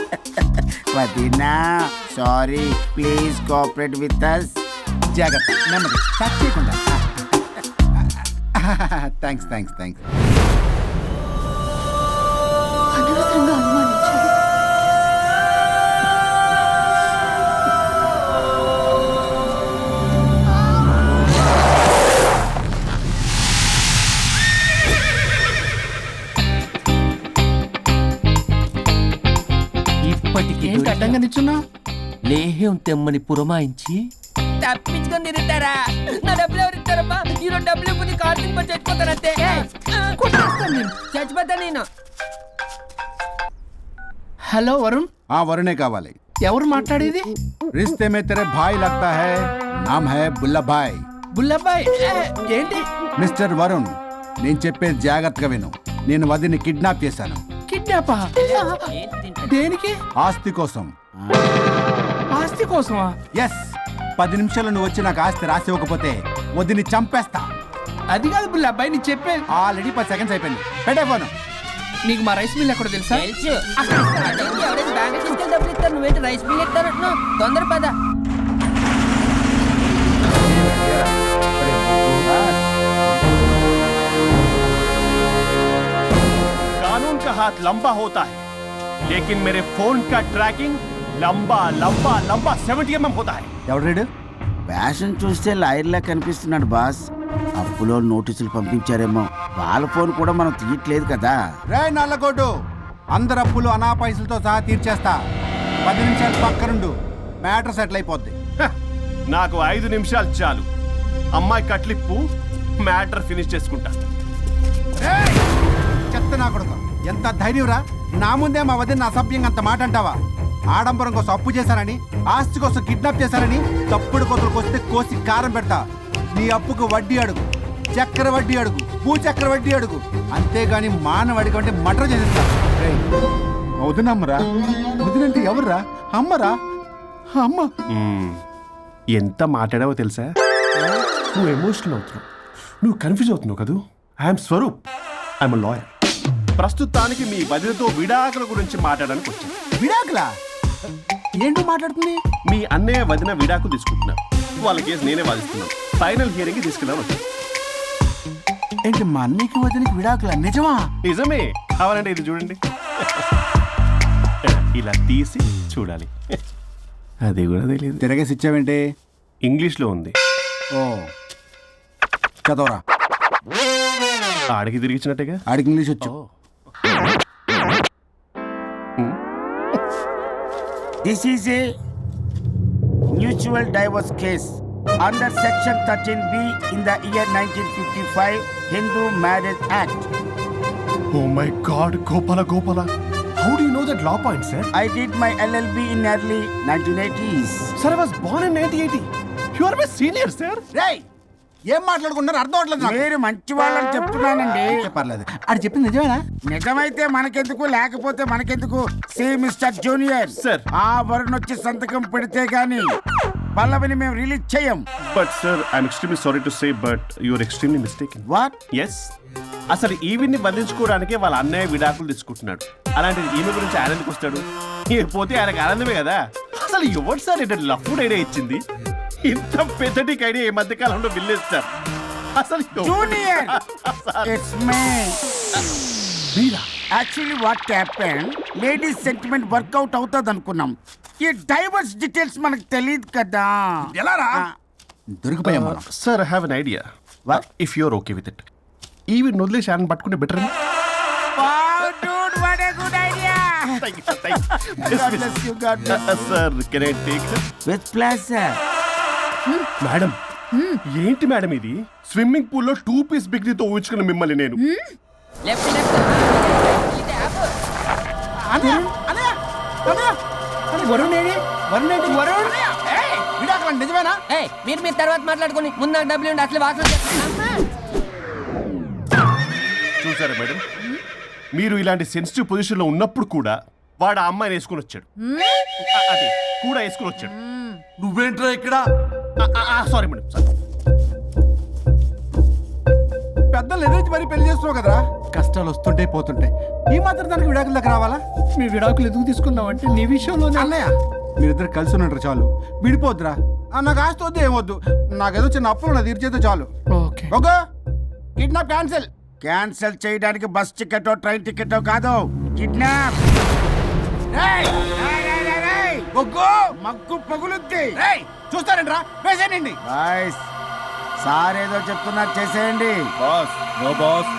వదినా sorry, please cooperate with us. జాగ్రత్త, నెమ్మది, టచ్ చేయకుండా. Thanks thanks thanks.
అనవసరంగా అనుమానించాను.
ఏంటి అడ్డంగా నిల్చున్నా?
లేహ్యం తెమ్మని పురమాయించి తప్పించుకొని తిరుగుతారా? నా డబ్బులు ఎవరు ఇస్తారమ్మా? ఈరోజు డబ్బులు ఇవ్వని కారు తిని చచ్చిపోతానంతే. చచ్చిపోతా నేను.
హలో వరుణ్.
వరుణే కావాలి.
ఎవరు మాట్లాడేది?
रिश्ते में तेरे भाई लगता है, नाम है बुल्ला भाई.
బుల్లబ్బాయ్. ఏంటి?
మిస్టర్ వరుణ్, నేను చెప్పేది జాగ్రత్తగా విను. నేను వదిని కిడ్నాప్ చేశాను.
కిడ్నాపా? దేనికి?
ఆస్తి కోసం.
ఆస్తి కోసమా?
ఎస్. 10 నిమిషాలు నువ్వు వచ్చి నాకు ఆస్తి రాసి ఇవ్వకపోతే వదిని చంపేస్తా.
అది కాదు బుల్లబ్బాయ్, నీ చెప్పేది.
ఆల్రెడీ 10 సెకండ్స్ అయిపోయింది. పెట్టే ఫోన్.
నీకు మా రైస్ మిల్ ఎక్కడ తెలుసా?
తెలుసు. ఎవరైనా బ్యాంక్ తీసుకెళ్ళి డబ్బులు ఇస్తారు, నువ్వేంటి రైస్ బిల్ ఇస్తానంటున్నావు? తొందర పద.
कानून का हाथ लंबा होता है, लेकिन मेरे फोन का ट्रैकिंग लंबा लंबा लंबा 70 mm होता है.
ఎవడు ఫ్యాషన్ చూస్తే లాయర్లా కనిపిస్తున్నాడు బాస్. అప్పులో నోటీసులు పంపించారేమో, వాళ్ళ ఫోన్ కూడా మనం తీయట్లేదు కదా. రే నల్లగోడు, అందరు అప్పులు అనా పైసలతో సహా తీర్చేస్తా. 10 నిమిషాలు పక్కనుండు, మ్యాటర్ సెటిల్ అయిపోద్ది.
నాకు 5 నిమిషాలు చాలు. అమ్మాయి కట్లిప్పు, మ్యాటర్ ఫినిష్ చేసుకుంటా.
చెత్త నా కొడుకు, ఎంత ధైర్యంరా? నా ముందే మా వదిన అసభ్యంగా అంత మాట అంటావా? ఆడంబరం కోసం అప్పు చేశారని, ఆస్తి కోసం కిడ్నాప్ చేశారని తప్పుడు కొతులకు వస్తే కోసి కారం పెడతా. నీ అప్పుకు వడ్డీ అడుగు, చక్కెర వడ్డీ అడుగు, భూచక్ర వడ్డీ అడుగు. అంతేగాని మానవ అడిగి అంటే మటర్ చేసేస్తా. వదినమ్మరా? వదినంటే ఎవర్రా? అమ్మరా? అమ్మ.
ఎంత మాట్లాడావో తెలుసా? నువ్వు ఎమోషనల్ అవుతున్నావు, నువ్వు కన్ఫ్యూజ్ అవుతున్నావు కదూ. I'm Swaroop, I'm lawyer. ప్రస్తుతానికి మీ వదినతో విడాకుల గురించి మాట్లాడడానికి వచ్చాను.
విడాకులా? ఏంటో మాట్లాడుతుంది?
మీ అన్నయ్య వదిన విడాకులు తీసుకుంటున్నారు. వాళ్ళ కేసు నేనే వాదిస్తున్నాను. ఫైనల్ హియరింగ్ తీసుకెళ్ళాను వచ్చాను.
ఏంటి మా అన్నయ్యకి వదినకి విడాకులా? నిజమా?
నిజమే. కావాలంటే ఇది చూడండి. ఇలా తీసి చూడాలి. అది కూడా తెలియదు.
తిరగేసి ఇచ్చావేంటి?
ఇంగ్లీష్లో ఉంది.
ఓ చదవరా.
ఆడికి తిరిగిచ్చినట్టుగా.
ఆడికి ఇంగ్లీష్ వచ్చు. This is a mutual divorce case under section 13B in the year 1955 Hindu Marriage Act.
Oh my God, Gopala. How do you know that law point, sir?
I did my LLB in early 1980s.
Sir, I was born in 1980. You are my senior, sir.
Ray,
ఏం మాట్లాడుకుంటున్నారు అర్థం అవట్లేదు నాకు.
మీరు మంచి వాళ్ళని చెప్తున్నానండి.
పర్లేదు అది చెప్పింది నిజమేనా?
నిజమైతే మనకెందుకు, లేకపోతే మనకెందుకు? See mister junior,
sir.
ఆ వరుణ్ వచ్చి సంతకం పెడితే గాని పల్లవిని మేము రిలీజ్ చేయం.
But sir I'm extremely sorry to say but you're extremely mistaken.
What?
Yes, అసలు ఈవిడ్ని బంధించుకోవడానికే వాళ్ళ అన్నయ్య విడాకులు తీసుకుంటున్నాడు. అలాంటిది ఈమె గురించి ఆనందకు వస్తాడు. పోతే ఆయనకు ఆనందమే కదా. అసలు ఎవరు సార్ ఏంటంటే లఫ్డ్ ఐడియా ఇచ్చింది? ఇంత పెద్దటికి ఐడియా ఈ మధ్య కాలంలో విల్లేస్తారు. అసలు
జూనియర్, ఇట్స్ మీ.
మీరా?
Actually what happen, ladies sentiment work out అవుతుంది అనుకున్నాం. ఈ డైవర్స్ డీటెయిల్స్ మనకు తెలియదు కదా.
ఎలా రా? దొరికిపోయాం మనం.
Sir I have an idea. If you're okay with it, ఈవిడ్ని వదిలేసి ఆయన పట్టుకుంటే better. Sir can I take
with pleasure.
Madam? ఏంటి మేడం ఇది? స్విమ్మింగ్ పూల్ లో 2 పీస్ బిగ్నీతో ఊహించుకున్న మిమ్మల్ని నేను.
లెఫ్ట్ లెఫ్ట్ ఇది ఆపు.
వరుణ్ ఏడి? వరుణ్ ఏంటి? వరుణ్ విడాకులు నిజమేనా?
ఏయ్ మీరు తర్వాత మాట్లాడుకుని ముందు నాకు డబ్బులు ఉండి అసలు వాసన
చూసారా మేడం, మీరు ఇలాంటి సెన్సిటివ్ పొజిషన్ లో ఉన్నప్పుడు కూడా వాడు ఆ అమ్మాయిని వేసుకుని వచ్చాడు. అదే కూడా వేసుకుని వచ్చాడు.
నువ్వేంట్రా ఇక్కడ?
Sorry madam, sorry.
పెద్దలు ఎదురు మరి పెళ్లి చేస్తున్నావు కదరా. కష్టాలు వస్తుంటే పోతుంటాయి. ఈ మాత్రం దానికి విడాకుల దగ్గర రావాలా? మీ విడాకులు ఎందుకు తీసుకున్నావు అంటే నీ విషయంలోనే. అన్నయ్య మీరిద్దరు కలిసి ఉన్నట్టు చాలు, విడిపోద్దురా. నాకు ఆస్తి వద్దు, ఏమొద్దు. నాకేదో చిన్న అప్పులు నా తీర్చేదో చాలు. Okay okay. Kidnap cancel.
Cancel చేయడానికి బస్ టికెటో ట్రైన్ టికెటో కాదు, కిడ్నాప్. మగ్గు పగులుద్ది.
చూస్తారంట్రా, వేసేయండి.
బాయ్స్, సార్ ఏదో చెప్తున్నారు, చేసేయండి.
Boss, no boss.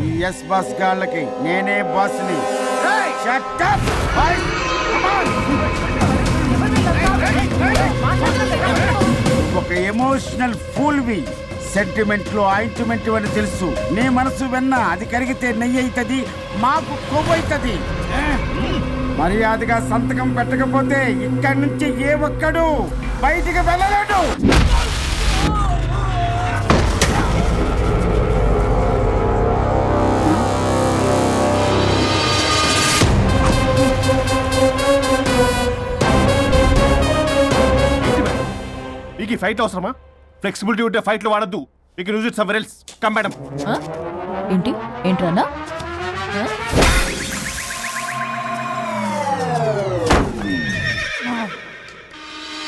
ఈ ఎస్ బస్ గాళ్ళకి నేనే బాస్ని. Shut up, boys. Come on. ఒక ఎమోషనల్ ఫూల్వి. సెంటిమెంట్ లో ఆయింట్మెంట్ అని తెలుసు. నీ మనసు వెన్న, అది కరిగితే నెయ్యి అవుతుంది, మాకు కొవ్వు అవుతుంది. మర్యాదగా సంతకం పెట్టకపోతే ఇక్కడి నుంచి ఏ ఒక్కడు బయటికి వెళ్ళలేడు.
మీకు ఈ ఫైట్ అవసరమా? ఫ్లెక్సిబిలిటీ ఉంటే ఫైట్లు వాడద్దు. You can use it somewhere else. Come madam.
ఏంటి ఏంట్రన్నా?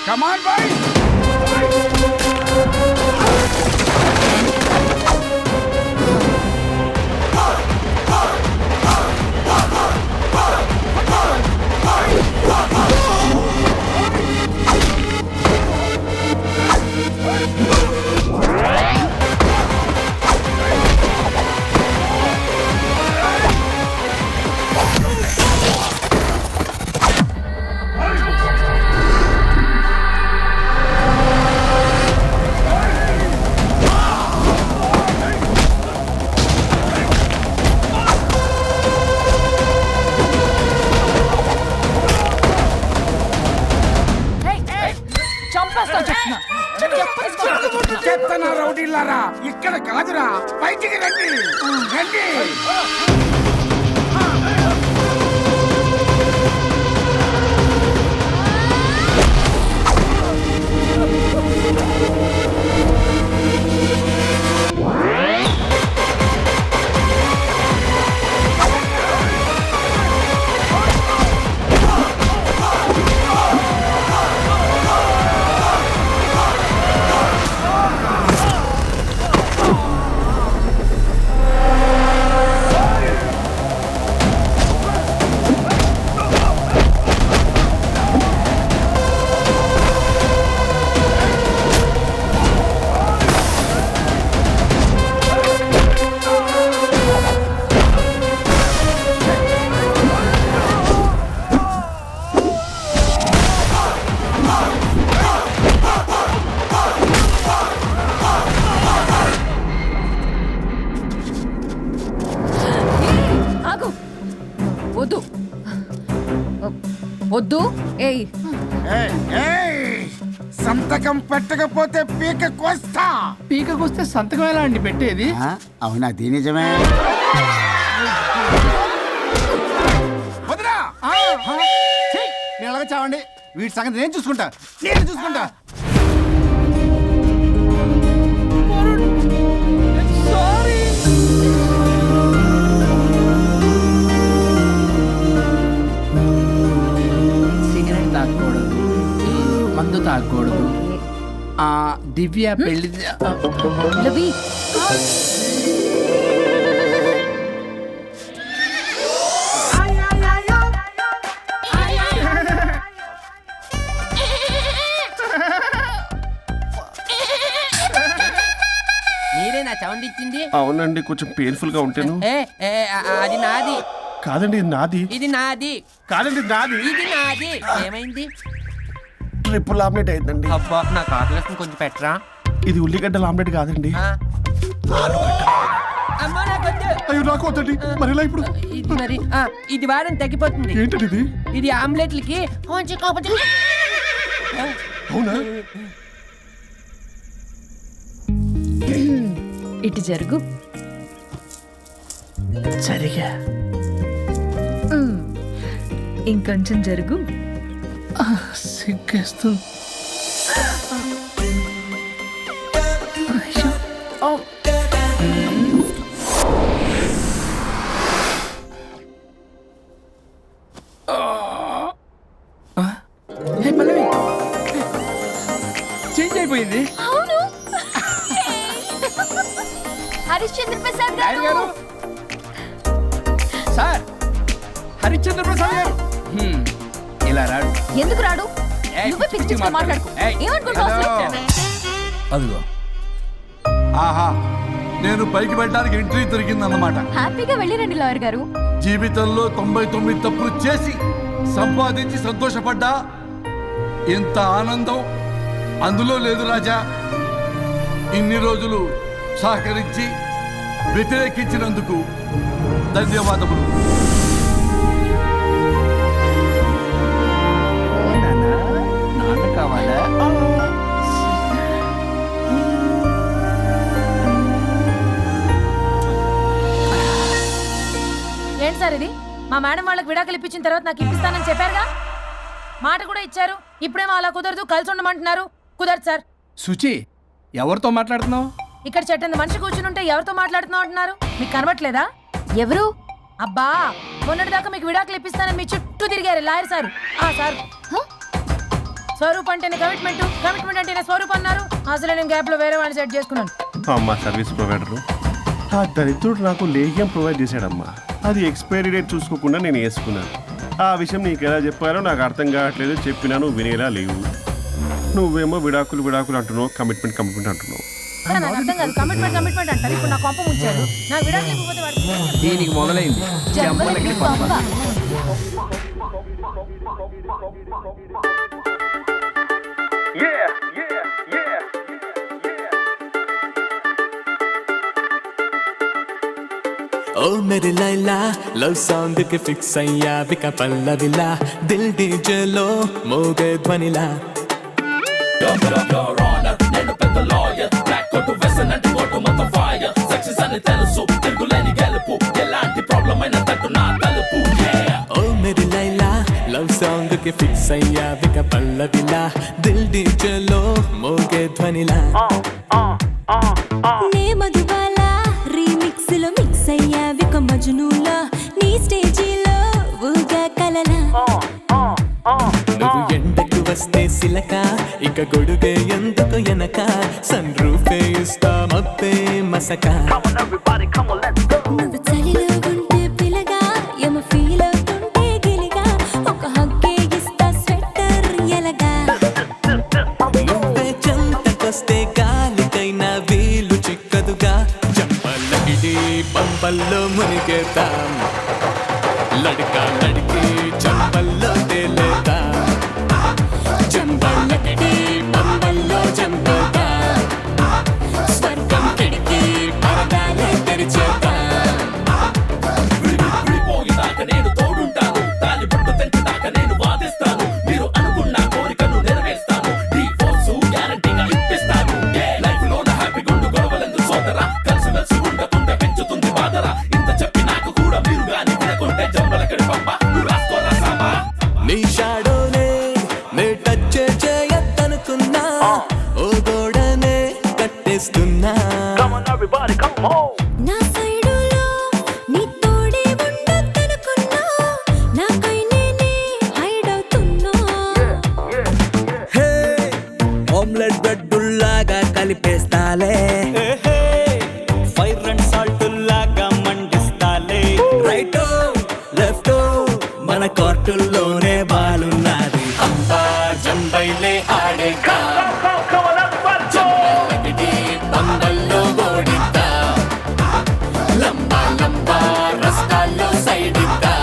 Come on, boys. చెప్తానా రౌడీలారా, ఇక్కడ కాదురా, బయటికి రండి రండి. సంతకం పెట్టకపోతే పీక కోస్తా.
పీకకొస్తే సంతకం ఎలా అండి పెట్టేది?
అవునా? అది నిజమే.
వదినా నేను ఎలాగ చావండి, వీటి సంగతి నేను చూసుకుంటా.
సిగరెట్ తాగకూడదు, మందు తాగకూడదు. దివ్య పెళ్లి
లవి
మీరే నా సౌండ్ ఇచ్చింది?
అవునండి, కొంచెం పెయిన్ఫుల్ గా ఉంటాను.
అది నాది
కాదండి, ఇది నాది.
ఇది నాది
కాదండి, నాది.
ఇది నాది. ఏమైంది?
ట్రిపుల్ ఆమ్లెట్ అయిందండి.
అబ్బా, నాకు ఆకలిస్తుంది, కొంచెం పెట్టరా.
ఇది ఉల్లిగడ్డల ఆమ్లెట్ కాదండి.
అమ్మా నాకొద్దు.
అయ్యో, నాకు వద్దండి. మరి ఇలా ఇప్పుడు
ఇది మరి ఇది వాడని తగ్గిపోతుంది.
ఏంటండి ఇది?
ఇది ఆమ్లెట్లకి కొంచెం
అవునా?
ఇటు జరుగు.
సరిగా
ఇంకొంచెం జరుగు.
సిగ్గేస్తుంది. చేంజ్ అయిపోయింది.
అవును. హరిశ్చంద్ర ప్రసాద్ గారు.
సార్, హరిశ్చంద్ర ప్రసాద్ గారు ఇలా రాడు.
ఎందుకు రాడు? నువ్వే పిచ్చి మాట్లాడుకో. ఏమనుకుంటావు?
అదిగో,
ఆహా, నేను పైకి వెళ్ళడానికి ఎంట్రీ దొరికిందన్నమాట.
హ్యాపీగా వెళ్ళిరండి లాయర్ గారు.
జీవితంలో 99 తప్పులు చేసి సంపాదించి సంతోషపడ్డా ఇంత ఆనందం అందులో లేదు రాజా. ఇన్ని రోజులు సహకరించి వ్యతిరేకించినందుకు ధన్యవాదములు.
నాన్న కావాలా?
ఏంటి సార్ ఇది? మా మేడం వాళ్ళకి విడాకులు ఇప్పించిన తర్వాత నాకు ఇప్పిస్తానని చెప్పారుగా, మాట కూడా ఇచ్చారు. ఇప్పుడేమో అలా కుదరదు, కలిసి ఉండమంటున్నారు. కుదరదు సార్.
సుచి, ఎవరితో మాట్లాడుతున్నావు?
ఇక్కడ చెట్టంత మనిషి కూర్చుని ఉంటే ఎవరితో మాట్లాడుతున్నావు అంటున్నారు? మీకు కనబట్లేదా?
ఎవరు?
అబ్బా, మొన్నటిదాకా మీకు విడాకులు ఇప్పిస్తానని మీ చుట్టూ తిరిగారు లాయర్ సార్. సార్, స్వరూప్ అంటేనే కమిట్మెంట్, కమిట్మెంట్ అంటేనే స్వరూప్ అన్నారు. అసలు నేను గ్యాప్ లో వేరే వాడిని సెట్ చేసుకున్నాను.
అమ్మా, సర్వీస్ ప్రొవైడరు ఆ దరిద్రుడు నాకు లేహ్యం ప్రొవైడ్ చేశాడమ్మా. అది ఎక్స్పైరీ డేట్ చూసుకోకుండా నేను వేసుకున్నాను. ఆ విషయం నీకు ఎలా చెప్పారో నాకు అర్థం కావట్లేదు. చెప్పినాను, వినేలా లేవు. నువ్వేమో విడాకులు విడాకులు అంటున్నావు, కమిట్మెంట్ కమిట్మెంట్ అంటున్నావు.
నాకు అర్థం కాదు. కమిట్మెంట్ కమిట్మెంట్ అంటారు. ఇప్పుడు నా కొంప ముంచారు. నాకు విడాకులు ఇవ్వకపోతే వాడు
దీనికి మొదలైంది.
జంబలకి పంప.
ओ मेरी लैला लव सॉन्ग के फिक्स अయ్యా విక పల్లవిలా దిల్ డీజే లో మోగే ధ్వనిలా నేను పెద్ద లాయర్ బ్లాక్ కోట్ వెసనంటి కోట్ మొత్తం ఫైర్ సక్సెస్ అని తెలుసు తెలుగులేని గెలుపు ఎలాంటి ప్రాబ్లం అయినా తట్టు నా తలుపు ఓ मेरी లైలా లవ్ సాంగ్ కి ఫిక్స్ అయ్యా విక పల్లవిలా దిల్ డీజే లో మోగే ధ్వనిలా
నే మధుబాల రీమిక్స్ లో మిక్స్ అయ్యా విక మజ్నూలా నీ స్టేజీలో ఊగా కలలా
నువ్వు ఎండకు వస్తే సిలక ఇక గొడుగే ఎందుకు ఎనక సన్ రూఫే ఇస్తా మబ్బే మసక
నువ్వు చలిలో ఉంటే పిలగా యమ ఫీల్ అవుతుంటే గిలిగా ఒక హగ్గే ఇస్తా స్వెటర్ ఎలగా
నువ్వే చెంతకొస్తే గాలికైనా వీలు చిక్కదుగా చంపలకిడి పంపల్లో మునిగేతాం లడికా లడికి చంపల్లో తేలేతా చంపలకిడి పంపల్లో చంపేతా స్వర్గం కిడికి పరదాలే తెరిచేతా ఓ గోడనే కట్టేస్తున్నా
నా సైడులో నీ తోడే ఉండొద్దనుకున్నా నాకై నేనే హైడ్ అవుతున్నా
హే ఆమ్లెట్ బ్రెడ్డుల్లాగా కలిపేస్తాలే ఫైర్ అండ్ సాల్ట్ లాగా మండిస్తాలే రైటో లెఫ్టో మన కోర్టుల్లోనే బాలున్నది అంబా జంబైలే ఆడే బంబల్లో ఓడిద్దా లంబా లంబా రస్తాల్లో సైడిద్దా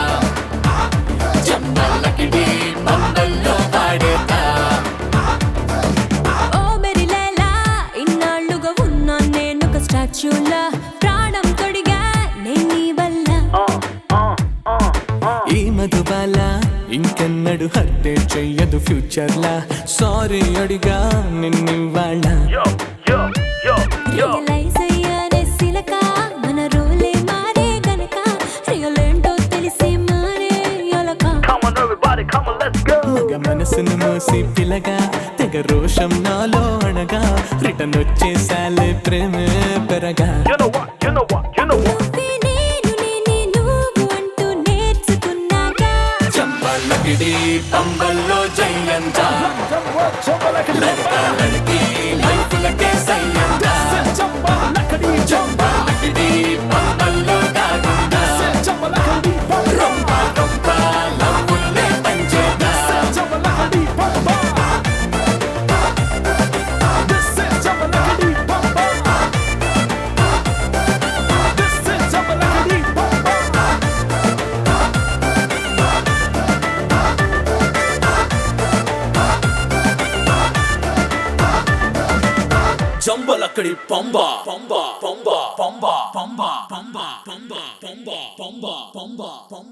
జంబల్లకిడి బంబల్లో ఆడేదా
ఓ మెరి లైలా ఇన్నాళ్ళుగా ఉన్నా నేనొక స్టాచ్యూలా ప్రాణం తొడిగా నేను నీ వల్ల
ఈ మధుబాల ఇంకెన్నడు హత్య చెయ్యదు ఫ్యూచర్ లా సారీ అడిగా నిన్నివాళ్ళ
రియలైజ్ అయ్యానే సిలక మన రోలే మారే గనక రియల్ ఏంటో తెలిసి మారే యొలక
మగ మనసును మోసి పిలగా తెగ రోషం నాలో అనగా రిటర్న్ వచ్చేసాలే ప్రేమే పెరగా
నువ్వే నేను నేనే నువ్వు అంటూ నేర్చుకున్నాగా
చంపలకిడి పంబల్లో జయంత లడకి లైఫ్లకే సయ్యంత చంపలకిడి పంబల్లో దాగుందా రొంప రొంప లవ్వుల్లే పంచేదా జంబలక్కడి పంబ పంబ పంబ పంబ పంబ పంబ పంబ పంబ పంబ పంబ పంబ పంబ